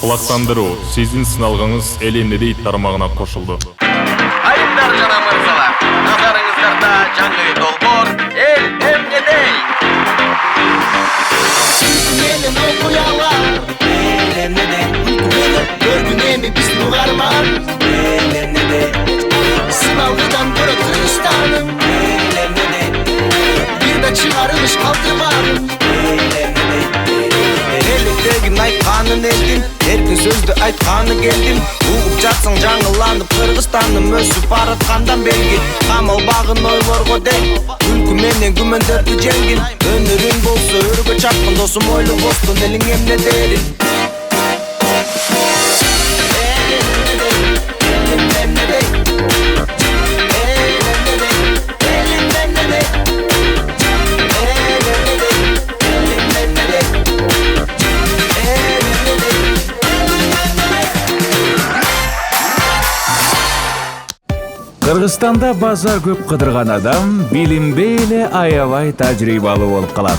Кылактандыруу, сиздин сыналгыңыз эл эмнеде тармагына кошулду. Айымдар жана мырзалар, назарыңыздарда жаңы долбоор эл эмнеде. Менин окуялар эл эмнеде. Көргүн эми биздин угарман эл эмнеде. Сыналгыдан көрөт Кыргызстаным эл эмнеде. Бир да чыгарылыш калтырмадым эл эмнеде. Электегин айтканын элдин, эркин сөздү айтканы келдим. Угуп жатсаң жаңыланып Кыргызстандын өсүп бараткандан белги. Камалбагын ойлорго дей, күлкү менен күмөндөрдү жеңгин. Өнөрүң болсо өргө чапкын досум ойлоп бостун элиң эмнедери. Кыргызстанда базар көп кыдырган адам билинбей эле аябай тажрыйбалуу болуп калат.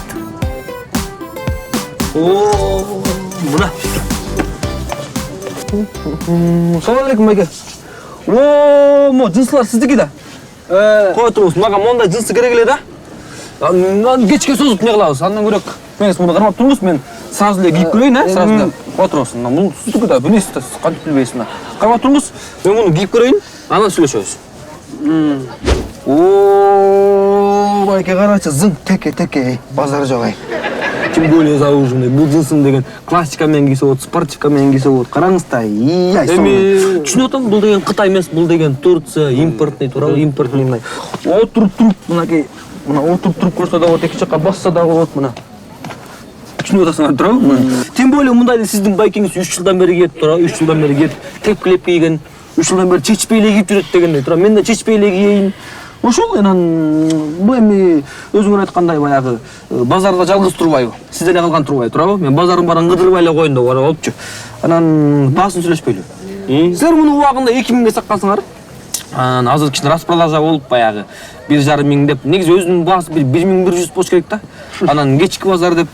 Мына. Салам алейкум байке. Мо жынсылар сиздики да. Кой турубуз, мага мондай жынсы керек эле да. Мен кечке созуп не кылабыз, андан көрөк. Мен муну кармап турмуз, мен сразу эле кийип келейин, сразу эле. Кой турубуз, бул сиздики да, билесиз да, кантип билбейсиз да. Кармап турмуз, мен муну кийип көрөйүн, анан сүйлөшөбүз. Байке карачы, зың теке, базар жок ай. Тем более зауженный, бул жынсын деген классика менен кийсе болот, спортивка менен кийсе болот. Караңыз да, ай. Эми түшүнүп атам, бул деген Кытай эмес, бул деген Турция, импортный, туурабы, импортный мындай. Отуруп, мынакей, мына отуруп көрсө да болот, эки жакка басса да болот мына. Түшүнүп атасыңар, туурабы? Тем более мындайды сиздин байкеңиз 3 жылдан бери кийет, туурабы? 3 жылдан бери кийет, тепкилеп кийген. 3 жылдан бери чечпей эле кийип жүрөт дегендей, туурабы? Мен да чечпей эле кийейин. Ошол анан бул эми өзүңөр айткандай баягы базарда жалгыз турбайбы? Сиз эле калган турбай, туурабы? Мен базардын баарын кыдырбай эле коеюн деп болчу. Анан баасын сүйлөшпөйлү. Силер муну убагында 2000 саткансыңар. Анан азыр кичине распродажа болуп баягы 1,5 миң деп. Негизи өзүнүн баасы 1100 болуш керек да. Анан кечки базар деп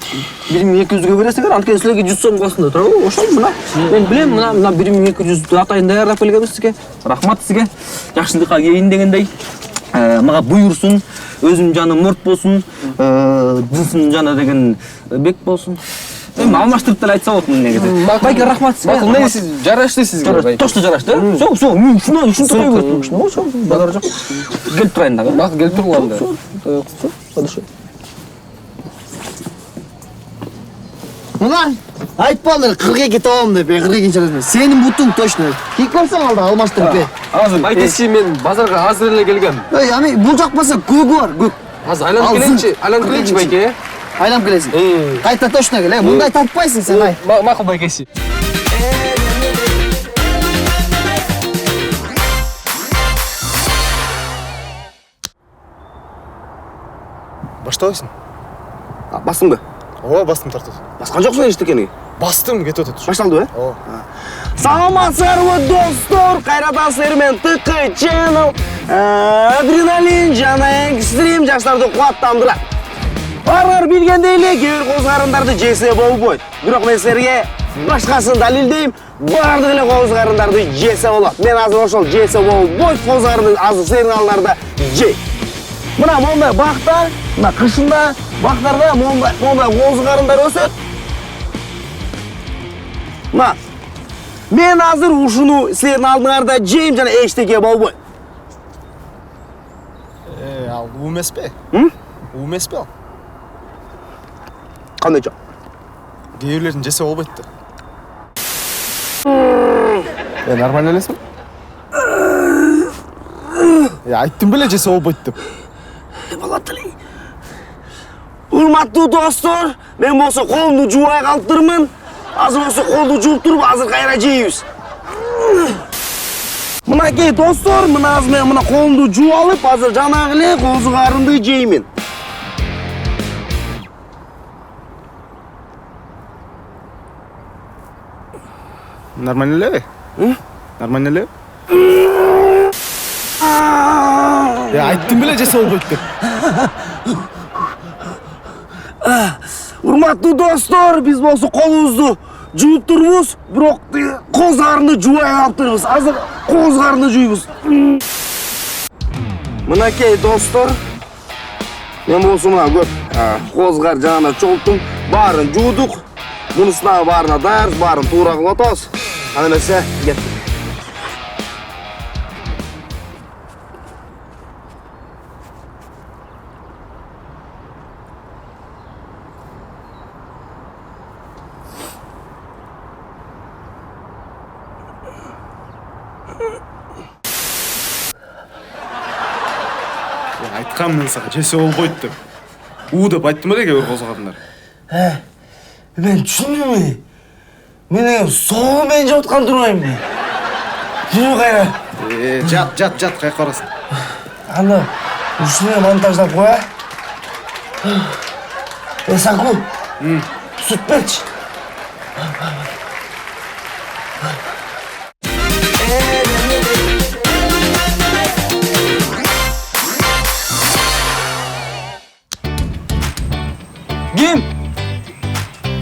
1200гө бересиңер, анткени силерге 100 сом калсын да, туурабы? Ошол мына. Мен билем, мына 1200 атайын даярдап келгенбиз сизге. Рахмат сизге. Жакшылыкка кийин дегендей. Мага буйурсун, өзүм жаны морт болсун, жынсым жаны деген бек болсун. Эми алмаштырып деле айтса болот муну негизи. Байке рахмат сизге. Макул, негизи жарашты сизге байке. Точно жарашты. Всё, мен ушундай кое бердим. Ошо базар жок. Келип турайын дагы. Макул, келип турган да. Подошел. Мына айтпаңдар 42 табам деп, 42-нчи размер. Сенин бутуң точно. Кийип алсаң алда алмаштырып бер. Азыр байкеси мен базарга азыр эле келгем. Эй, ами бул жакпаса көгү бар, көк. Азыр айланып келейинчи байке. Айланып келесиң. Кайта точно кел, мындай таппайсың сен ай. Макул байкеси. Баштабайсың? Бастыңбы? Ооба, бастым тартып. Баскан жоксуң эчтекени? Бастым, кетип атат. Башталды, Ооба. Саламатсыздарбы достор, кайрадан силер менен ТК Channel. Адреналин жана экстрим жаштарды кубаттандырат. Баарыңар билгендей эле, кээ бир коз карындарды жесе болбойт. Бирок мен силерге башкасын далилдейм, баардык эле коз карындарды жесе болот. Мен азыр ошол жесе болбойт коз карынды азыр силердин алдыңарда жейм. Мына мондай бактар, мына кышында бактарда мондай коз карындар өсөт. Мына мен азыр ушуну силердин алдыңарда жейм жана эчтеке болбойт. Ал у эмеспи? У эмеспи ал? Кандай жок? Кээ бирлерин жесе болбойт да. Нормально элесиң? Айттым беле жесе болбойт деп. Болот эле. Урматтуу достор, мен болсо колумду жуубай калыптырмын. Азыр болсо колду жууп туруп, азыр кайра жейбиз. Мынакей достор, мына азыр мен мына колумду жууп алып, азыр жанагы эле коз карынды жеймин. Нормально эле? Нормально эле? Айттым беле жесе болбойт деп. Урматтуу достор, биз болсо колубузду жууп турбуз, бирок коз карынды жуубай калыптырбыз. Азыр коз карынды жуйбуз. Мынакей достор, мен болсо мына көп козгар жанына чолтум, баарын жуудук. Мунусуна баарына даярбыз, баарын туура кылып атабыз. Аны эмесе, кеттик. Айтканмын сага, жесе болбойт деп. У деп айттым эле кээ бир козгадыңдар. Мен түшүндүмбү? Мен соол менен жеп аткан турбаймынбы? Жүрү кайра. Жат, кайка барасың. Аны ушуну монтаждап коя. Саку. Сүт берчи. Kim?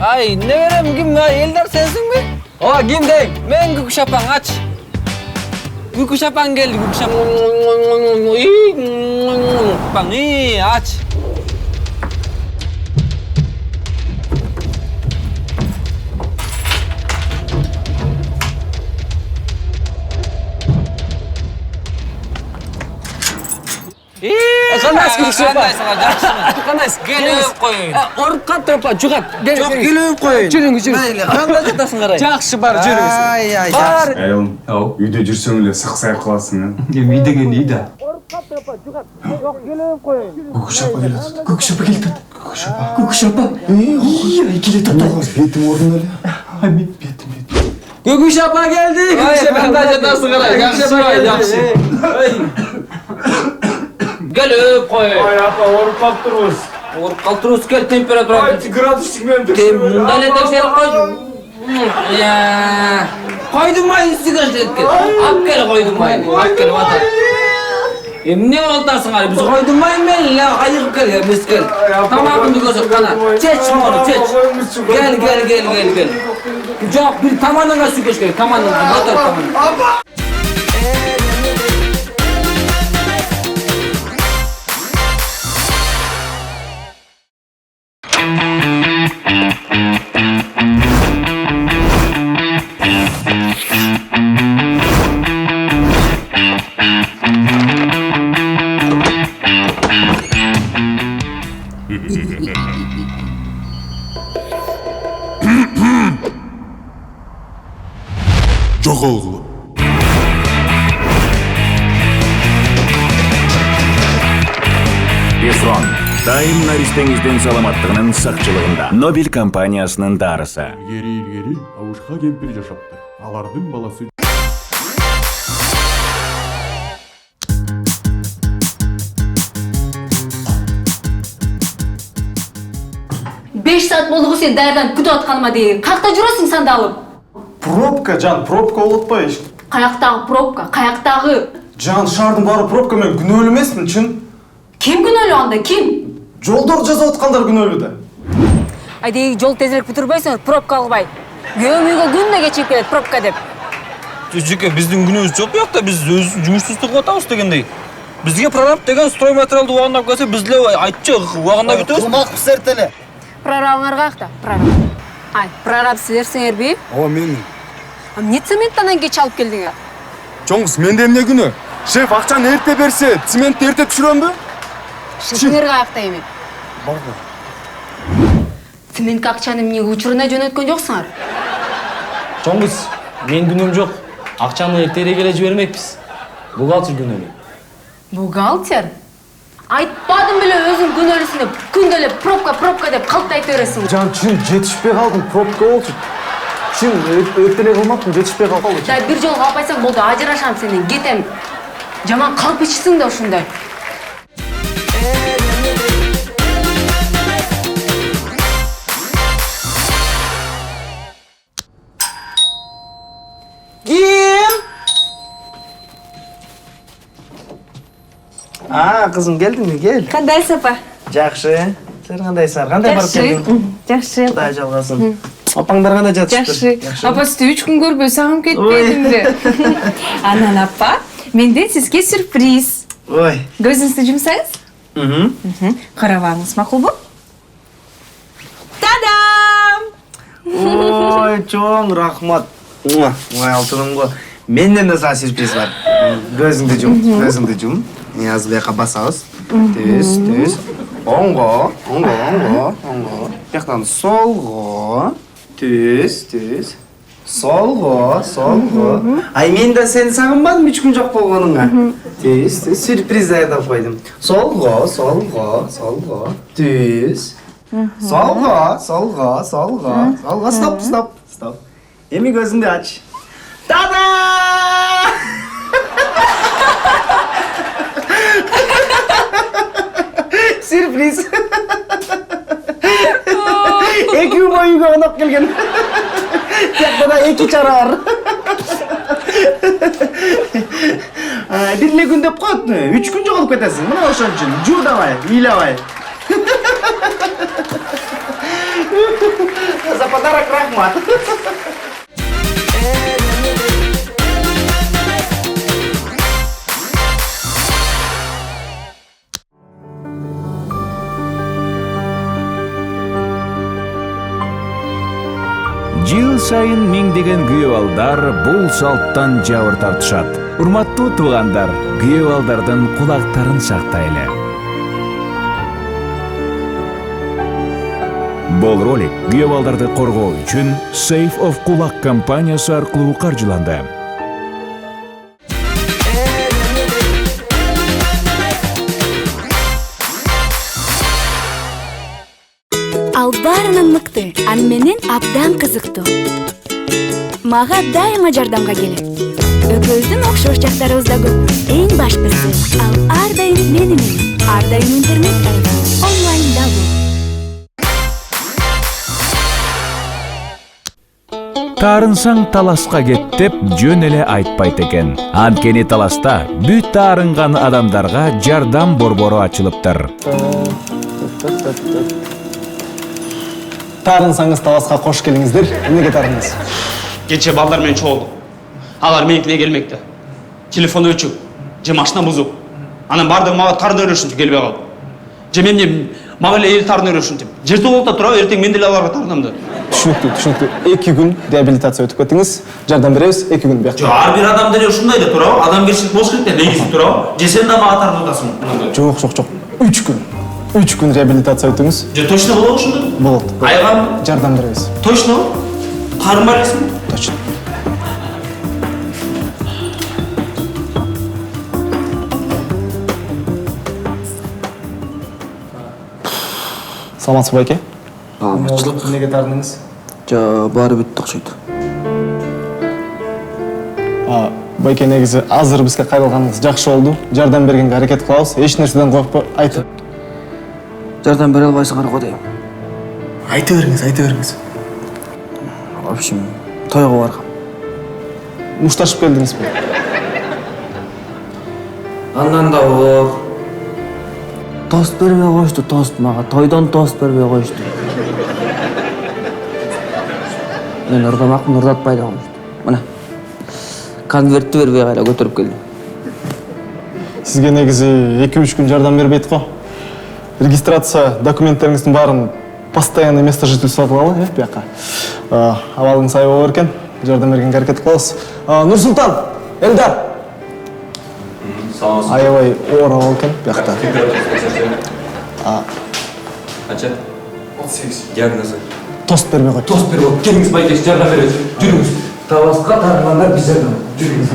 Ay ne verem kim ya? Eldar sensin mi? Ola kim deyim? Men Guguk Şapan aç. Guguk Şapan geldi Guguk Şapan. Bang iyi aç. Qanday Guguk Şapan? Qanday? Kelib qo'ying. Urib qattirib jugat. Yo'q, kelib qo'ying. Juring. Mayli, qanday jatasin qarang. Yaxshi bar juring. Ay. Bar. Oğlum, uyda жүрсөң эле саксайып каласың. Үй деген үй да. Guguk Şapa келет. Guguk Şapa. Ой, келет атабыз. Бетим ордун эле. Бетим. Guguk Şapan geldi. Qanday jatasin qarang. Yaxshi. Gelip qo'ying. Ay apa, orup kaptırız. Urib qaltirus kel temperatura. Gradustik bilen Bundan ne tekşerip qo'y. Ya. Qo'ydim mayni sigaretga. Olib kel qo'ydim mayni. Olib kel vatan. Emne oltarsın abi? Biz qo'ydim mayni men la ayıqib kel ya miskel. Tamamını ko'rsat qana. Chech shuni, chech. Gel. Jo'q, bir tomondan su kesh kerak. Tomondan, motor tomondan. жоголгулу. Бефрон. Дайым наристеңизден саламаттығының сақчылығында. Нобель компаниясының дарысы. Илгери Абушка кемпир жашапты. Алардын баласы 5 saat болду сен даярданып күтүп атканыма дейин. Каякта жүрөсүң сандалып? Пробка, жан, пробка болуп атпайбы? Каяктагы пробка? Каяктагы? Жан, шаардын баары пробка, мен күнөөлүү эмесмин, чын? Ким күнөөлүү анда? Ким? Жолдор жасап аткандар күнөөлүү да. Айдей жол тезирээк бүтүрбөйсүңөр, пробка кылбай. Күйөөм үйгө күндө кечип келет пробка деп. Жеке, биздин күнөөбүз жок буякта, биз өз жумушубузду кылып атабыз дегендей. Бизге прораб деген строй материалды убагында келсе, биз эле айтчы убагында бүтөбүз. Кылмакпыз эртеле. Прорабыңар каякта? Прораб. Ай, прораб силерсиңерби? Ооба, менмин. Эмне цементтан кеч алып келдиңер? Жоңуз, менде эмне күнөө? Шеф акчаны эрте берсе, цементти эрте түшүрөмбү? Шефиңер каякта эми? Барда. Цементке акчаны эмне учуруна жөнөткөн жоксуңар? Жоңуз, мен күнөөм жок. Акчаны эртерээк эле жибермекпиз. Бухгалтер күнөөлүү. Бухгалтер? Айтпадым беле өзүң күнөөлүсүн деп, күндө эле пробка деп калп айта бересиң. Жан, чын жетишпей калдым, пробка болчу. Чын эртелей кылмаппын, жетишпей калдым. Да бир жолу калпайсаң болду, ажырашам сенен, кетем. Жаман калп ичсиң да ушундай. Kızım geldin mi? Gel. Кандай сапа? Жакшы. Сен кандайсың? Кандай барып келдиң? Жакшы. Кудай жалгасын. Апаңдар кандай жатышыптыр? Жакшы. Апа сізді 3 күн көрбөй сагынып кетпедимби? Анан апа, менден сизге сюрприз. Ой. Көзүңүздү жумсаңыз? Карабаңыз, макулбу? Тадам! Ой, чоң рахмат. Ой, алтынымго. Менден да сага сюрприз бар. Көзүңдү жум. Азыр бияка басабыз. Түз. Оңго. Бияктан солго. Түз. Солго. Ай, мен да сени сагынбадым 3 күн жок болгонуңа. Түз. Сюрприз даярдап койдум. Солго. Түз. Солго. Стоп. Эми көзүңдү ач. Тада! Сюрприз. Эки күн бою үйгө конок келген. Тияктада 2 чара бар. Бир эле күн деп коет. 3 күн жоголуп кетесиң. Мына ошон үчүн жуудабай, ыйлабай. За подарок рахмат. Жыл сайын миңдеген күйөөбалдар бул салттан жабыр тартышат. Урматтуу туугандар, күйөөбалдардын кулактарын сактайлы. Бул ролик күйөөбалдарды коргоо үчүн Safe of Kulak компаниясы аркылуу каржыланды. Ал баарынан мыкты, аны менен абдан кызыктуу. Мага дайыма жардамга келет. Экөөбүздүн окшош жактарыбыз да көп. Эң башкысы, ал ар дайым менен, ар дайым интернет аркылуу онлайнда бул. Таарынсаң таласка кет деп жөн эле айтпайт экен. Анткени таласта бүт таарынган адамдарга жардам борбору ачылыптыр. Таарынсаңыз таласка кош келиңиздер. Эмнеге таарынасыз? Кече балдар менен чогулдук. Алар меникине келмекте. Телефон өчүк, же машина бузук. Анан бардыгы мага тарын өрөшүнчү келбей калып. Же мен мага эле эл тарын өрөшүнчү. Жер соолукта турабы, эртең мен деле аларга тарынам да. Түшүнүктүү. 2 күн реабилитация өтүп кеттиңиз. Жардам беребиз, 2 күн бияк. Жок, ар бир адам деле ушундай да турабы? Адамгерчилик болуш керек да, негизи турабы? Же сен да мага тартып атасың? Жок. 3 күн. 3 күн реабилитация өтүңүз. Же точно болобу ушунда? Болот. Айгам жардам беребиз. Точно? Карын бар элесиң? Точно. Саламатсызбы байке? Саламатчылык. Эмнеге таарындыңыз? Баары бүттү окшойт. Байке, негизи азыр бизге кайрылганыңыз жакшы болду. Жардам бергенге аракет кылабыз. Эч нерседен коркпой, айтып. Жардам бере албайсыңар го дейм. Айта бериңиз. В общем, тойго баргам. Мушташып келдиңизби? Андан да оор. Тост бербей коюшту, мага. Тойдон тост бербей коюшту. Мен ырдамакмын, ырдатпай да коюшту. Мына. Конвертти бербей кайра көтөрүп келдим. Сизге негизи 2-3 күн жардам бербейт го. Регистрация документтериңиздин баарын постоянный место жительства кылалы, бияка. Абалыңыз ай болор экен. Жардам бергенге аракет кылабыз. Нурсултан, Элдар. Аябай оор абал экен биякта. Кача? 38. Диагнозу. Тост бербей кой. Тост бербей кой. Келиңиз байке, жардам беребиз. Жүрүңүз. Таласка таарынгандар биз жардам. Жүрүңүз.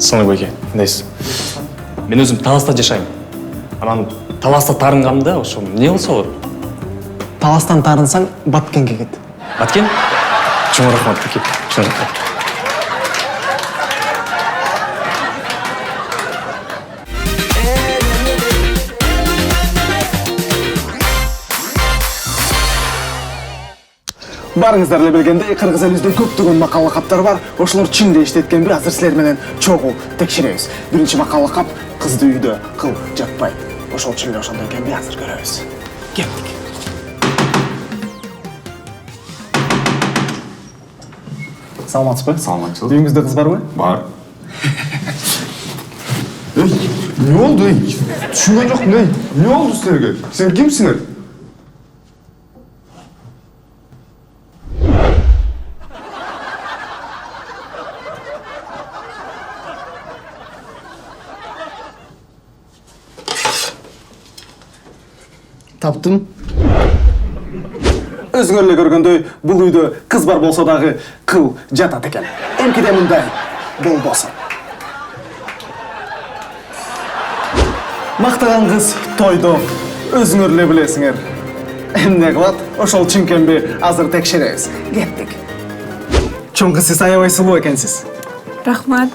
Саңы байке, кандайсыз? Мен өзүм Таласта жашайм. Анан Таласта таарынганымда ошо эмне болсо болот? Таластан таарынсаң Баткенге кет. Баткен? Чоң рахмат байке. Чоң рахмат. Барыңыздар эле билгендей, кыргыз элибизде көптөгөн макал лакаптар бар. Ошолор чынды иштеткен бир азыр силер менен чогуу текшеребиз. Биринчи макал лакап кызды үйдө кыл жатпайт. Ошол чын эле ошондой экенби азыр көрөбүз. Кеттик. Саламатсызбы? Саламатчылык. Үйүңүздө кыз барбы? Бар. Не oldu? Düşüngen yok ne? Ne oldu sizlerge? Sen kimsiniz? Таптым. Өзүңөр эле көргөндөй, бул үйдө кыз бар болсо дагы кыл жатат экен. Эмкиде мындай болбосун. Мактаган кыз тойдо, өзүңөр эле билесиңер. Эмне кылат? Ошол чынкенби азыр текшеребиз. Кеттик. Чоң кыз, сиз аябай сулуу экенсиз. Рахмат.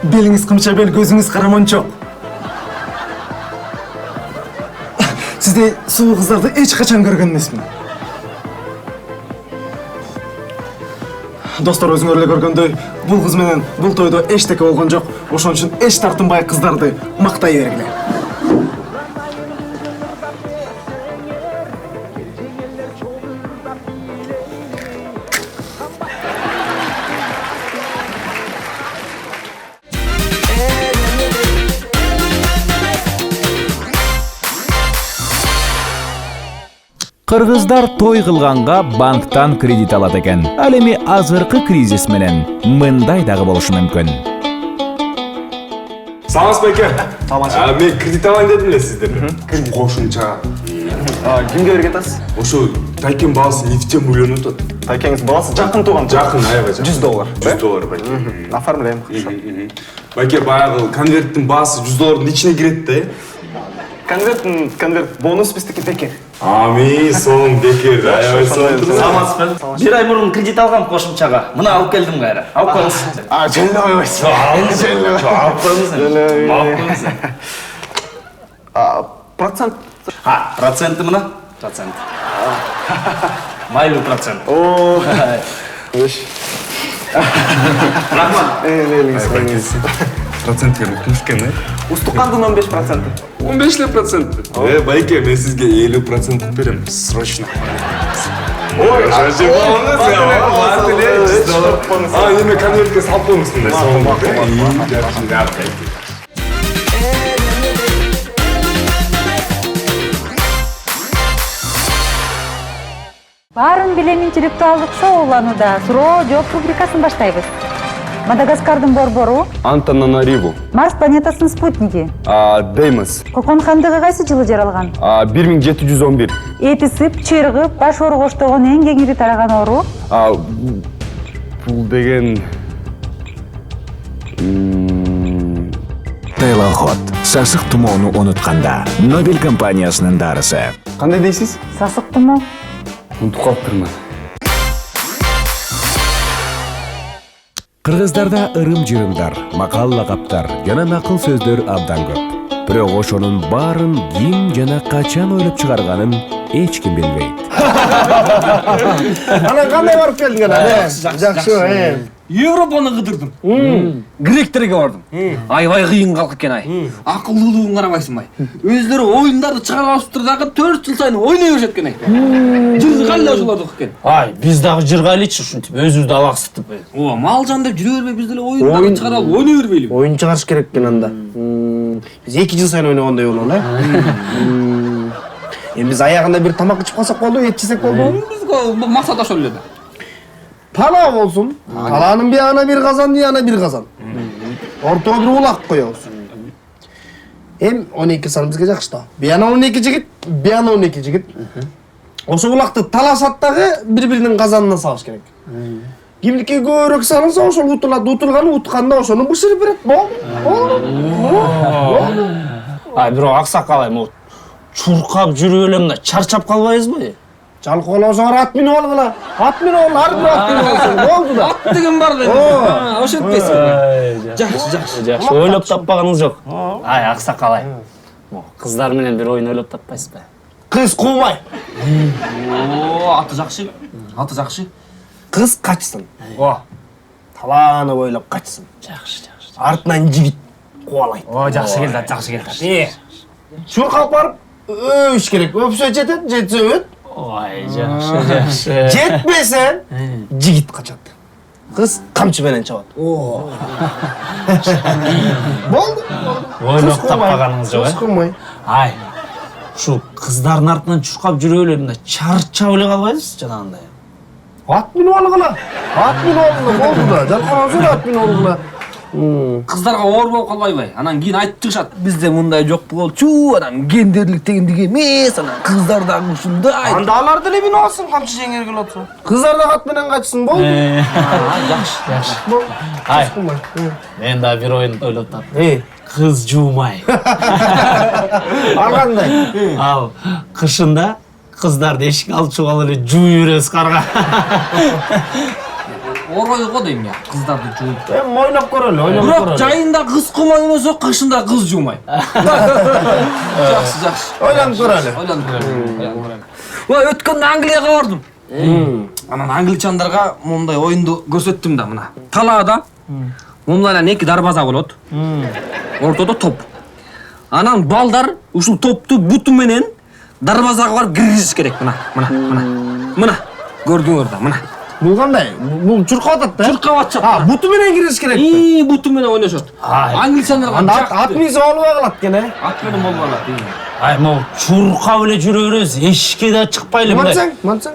Белиңиз кымча бел, көзүңүз карамончо. Сиздей сулуу кыздарды эч качан көргөн эмесмин. Достор, өзүңөр эле көргөндөй, бул кыз менен бул тойдо эчтеке болгон жок. Ошон үчүн эч тартынбай кыздарды мактай бергиле. Кыргыздар той кылганга банктан кредит алат экен. Ал эми азыркы кризис менен мындай дагы болушу мүмкүн. Саламатсызбы эке? Саламатчылык. Мен кредит алайын дедим эле сиздерден. Кредит кошумча. Кимге берген атасыз? Ошо Тайкен баласы нефтем үйлөнүп атат. Тайкеңиз баласы жакын тууган. Жакын, аябай жакын. $100. $100 байке. Оформляем. Байке, баягы конверттин баасы $100 ичине кирет да. Конверт бонус биздики бекер. Ами, соң бекер. Аябай соң. Саламатсызбы? Бир ай мурун кредит алгам кошумчага. Мына алып келдим кайра. Алып коюңуз. Жөнлө койбойсуз. Алып коюңуз. Алып коюңуз. Процент. Проценти мына. Процент. Майлуу процент. Рахмат. Процент керек экен, Устукандын 15%. 15%. Байке, мен сизге 50% берем. Срочно. Ой, ажы болуңуз я. $100. Эме конвертке салып коюңуз мындай. Баарын билем интеллектуалдык шоуланууда суроо жооп рубрикасын баштайбыз. Мадагаскардын борбору, Антананариву, Марс планетасынын спутниги, Деймос, Кокон хандыгы кайсы жылы жаралган? 1711. Эти сып, чыргып, баш ооруга оштогон эң кеңири тараган оору? Бул деген Тейлоход. Сасык тумоону унутканда. Нобель компаниясынын дарысы. Кандай дейсиз? Сасык тумоо. Унутуп калыптырмын. Кыргыздарда ырым-жырымдар, макал лакаптар жана накыл сөздөр абдан көп. Бирок ошонун баарын ким жана качан ойлоп чыгарганын эч ким билбейт. Анан кандай барып келдиң анан? Жакшы, Европаны кыдырдым. Гректерге бардым. Аябай кыйын калк экен ай. Акылдуулугун карабайсың ай. Өздөрү оюндарды чыгарып алыптыр дагы 4 жыл сайын ойной беришет экен ай. Жыргалы ошолордук экен. Ай, биз дагы жыргайлычы ушинтип, өзүбүздү алаксытып. Мал жан деп жүрө бербей биз деле оюндарды чыгарып ойной бербейлиби? Оюн чыгарыш керек экен анда. Биз 2 жыл сайын ойногондой болон, Эми биз аягында бир тамак ичип калсак болду, эт жесек болду. Бизге максат ошол эле да. Тала болсун. Таланын биягына бир казан, биягына бир казан. Ортого бир улак коебуз. Эм 12 сан бизге жакшы да. Бияна 12 жигит, бияна 12 жигит. Ошо улакты талашат дагы бири-биринин казанына салыш керек. Кимдики көбүрөөк салынса ошол утулат, утулган утканда ошону бышырып берет. Ай, бирок аксакал ай, чуркап жүрүп элем да чарчап калбайбызбы? Жалкоолосоңор ат минип алгыла. Ат минип ал, ар бир ат минип алсын. Болду да. Ат деген бар да. Ошо этпейсиң. Жакшы. Ойлоп таппаганыңыз жок. Ай, аксакал ай. Кыздар менен бир оюн ойлоп таппайсызбы? Kız kovmay. Аты жақсы. Аты жақсы. Kız kaçsın. Talağını boylap kaçsın. Жақсы. Артынан жігіт қуалайды. Жақсы келді, жақсы келді. Шурқап барып өш керек. Өпсе жетеді, жетсе өт. Ой, жақсы. Жетпесе жігіт қачады. Kız kamçıменен чабат. Болды. Ойлап таппағаныңыз жоқ, Kız kovmay. Ай, шу қыздардың артынан чурқап жүре беремін, чарчап өле қалбайсыз жаңағындай. Ат миніп алғыла. Болды да. Жалқанан сөз ат миніп алғыла. Қыздарға ор болып қалбайбай. Анан кейін айтып шығады. Бізде мұндай жоқ болчу, анан гендерлік дегендегі емес, анан қыздардағы ушундай. Анда алар деле миніп алсын, камчы жеңер келіп отса. Қыздар да ат менен качсын, болды. Жақсы. Ай, мен да бір ойын ойлап таптым. Қыз жуумай. Ал қандай? Ал қышында қыздарды ешік алып шығалы эле жууп жүрөбүз қарға. Орой го дейм я, қыздарды жууп. Ойлап көрөлү, ойлап Бирок көрөлү. жайында қыз кылмай болсо, қышында қыз жуумай. Жақсы. Ойланып көрөлү. Ой, өткөндө Англияга бардым. Анан англичандарға мындай оюнду көрсөттүм да мына. Талаада мындан эки дарбаза болот. Ортодо топ. Анан балдар ушул топту буту менен дарбазага барып киргизиш керек. Мына. Көрдүңөр да, мына. Бул кандай? Бул чуркап атат да? Чуркап атат. Буту менен кириш керек. Буту менен ойношот. Англичандарға анда ат минсе болбой калат экен, Ат менен болбой калат. Ай, могу чуркап эле жүрө беребиз, эшикке да чыкпай эле мындай. Мантсаң.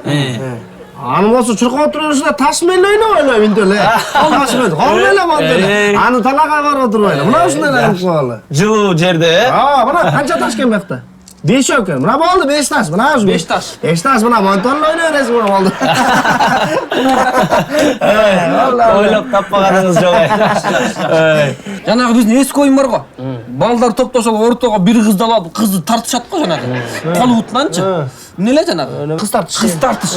Аны болсо чуркап отуруп таш менен ойноп эле минтип эле. Таш менен. Кол эле монтип эле. Аны талаага барып отуруп эле. Мына ушундай эле кылалы. Жылуу жерде, Мына канча таш экен бакта? 5 экен. Мына болду 5 таш. Мына ушу 5 таш. 5 таш мына монтип ойноп бересиң, мына болду. Ойлоп таппаганыңыз жок. Жанагы биздин эски оюн бар го. Балдар топтошуп ортого бир кызды алып, кызды тартышат го жанагы. Колу бутунанчы. Эмне эле жанагы? Кыз тартыш. Кыз тартыш.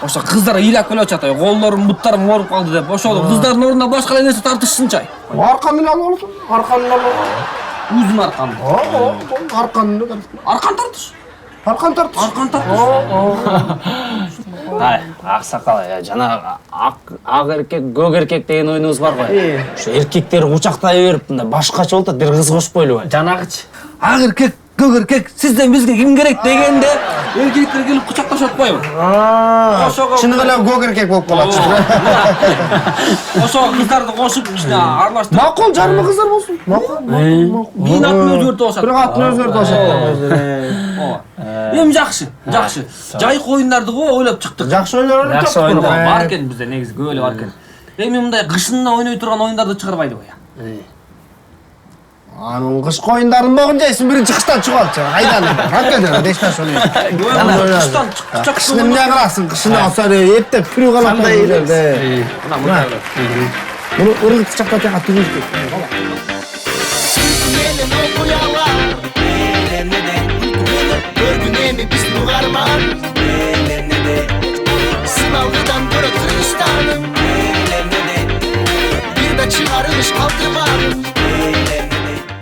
Ошо кыздар ыйлап келип атат. Колдорум, буттарым ооруп калды деп. Ошол кыздардын ордуна башка нерсе тартышсынчы. Арканы алып алсын. Арканы алып. Өзүм аркан. Арканы Аркан тартыш. Аркан тартыш. Аркан тартыш. Ай, аксакал, жанагы ак эркек, көк эркек деген оюнубуз бар го. Ошо эркектер кучактай берип, мындай башкача болот, бир кыз кошпойлубу? Жанагычы. Ак эркек, көк эркек, сизден бизге ким керек дегенде эркектер келип кучакташып атпайбы? Чыныгы эле көк эркек болуп калат. Ошо кыздарды кошуп, аралаштырып. Макул, жарымы кыздар болсун. Макул. Мен атын өзгөртүп алышат. Бирок атын өзгөртүп алышат. Эми жакшы. Жайкы оюндарды го ойлоп чыктык. Жакшы оюндар Жакшы оюндар бар экен бизде, негизи көп эле бар экен. Эми мындай кышында ойной турган оюндарды чыгарбайды го. Анын кышкы оюндарын могун жайсың, биринчи кыштан чыгып алчы. Айдан. Hakikaten 5 таш ойнойсуң. Кыштан чыкчак. Кышын эмне кыласың? Кышында алса эптеп күрү калат. Кандай жерде? Мына. Муну ыргыт чактата атып кетти. Елім оқуялар Көргін емі біздің ұғарман Сыналғыдан көрі Түркістаным Bir de çıkarılış kaldı